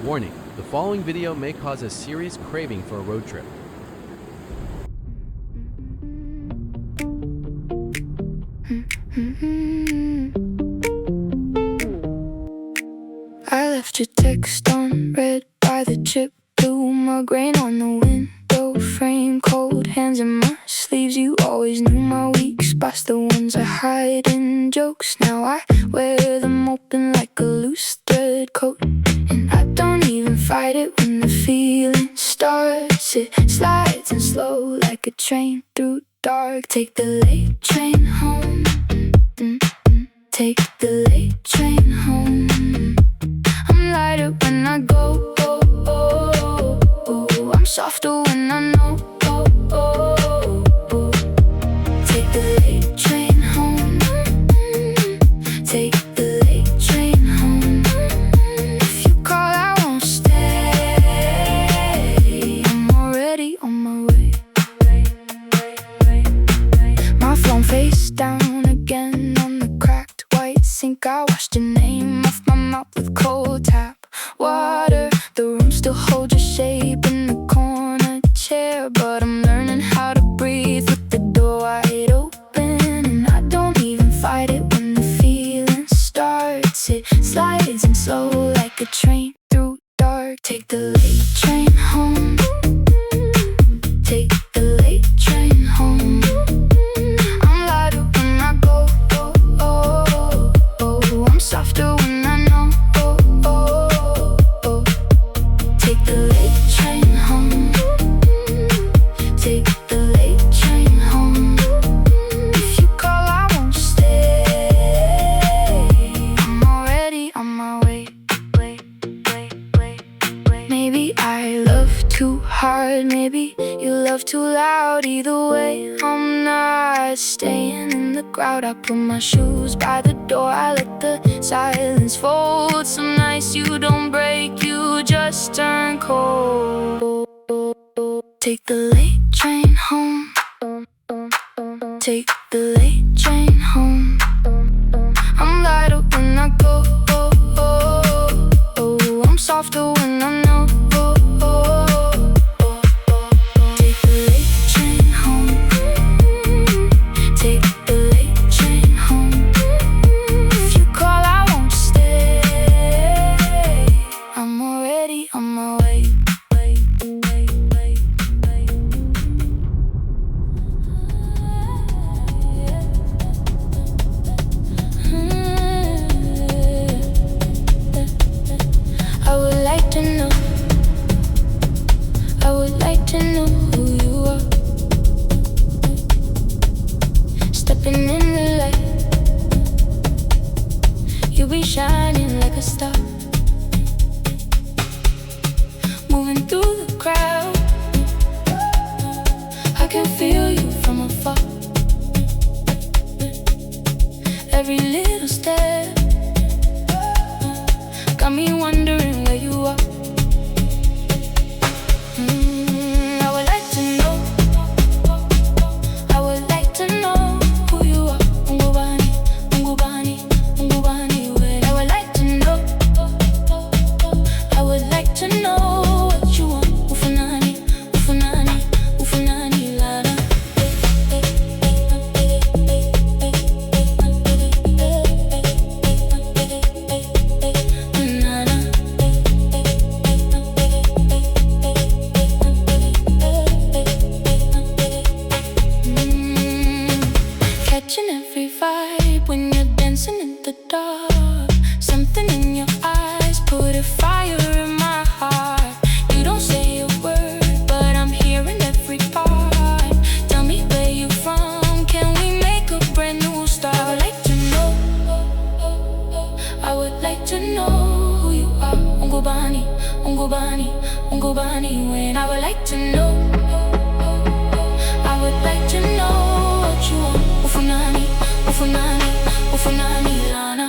Warning, the following video may cause a serious craving for a road trip. I left your text unread by the chip blue mug rain on the window frame. Cold hands in my sleeves, you always knew my weak spots, the ones I hide in jokes. Now I wear them open like a loose thread coat, and I don't even fight it when the feeling starts. It slides and slow like a train through dark. Take the late train home. Take the late train home. I'm lighter when I go. I'm softer when I know. Take the late train home. Take the late train home. If you call, I won't stay. I'm already on my way. My phone face down again on the cracked white sink. I washed your name off my mouth with cold tap water. The room still holds your shape in the corner chair, but I'm learning how to breathe with the door wide open. And I don't even fight it when the feeling starts. It slides and slow like a train through dark. Take the late train home. Take the late train home. I'm lighter when I go. I'm softer when I know. Take the late train home. Take the late train home. If you call, I won't stay. I'm already on my way. Maybe I love too hard, maybe you love too loud. Either way, I'm not staying in the crowd. I put my shoes by the door, I let the silence fold. Some nights you don't break, you just turn cold. Take the late train home. Take the late train home. I'm lighter when I go. I'm softer when I know. Take the late train home. Take the late train home. If you call, I won't stay. I'm already on my way. I would like to know. I would like to know who you are. Stepping in the light, you be shining like a star. Moving through the crowd, I can feel you from afar. Every little step got me wondering where you are. I would like to know. I would like to know who you are. Ungubani, ungubani, ungubani. I would like to know. I would like to know what you want. Ufunani, ufunani, ufunani, lana. Catching every vibe when you're dancing in the dark. Something in your eyes put a fire in my heart. You don't say a word, but I'm hearing every part. Tell me where you from, can we make a brand new start? I would like to know. I would like to know who you are. Ungubani, ungubani, ungubani. When I would like to know. I would like to know what you want. Ufunani, ufunani, ufunani, lana.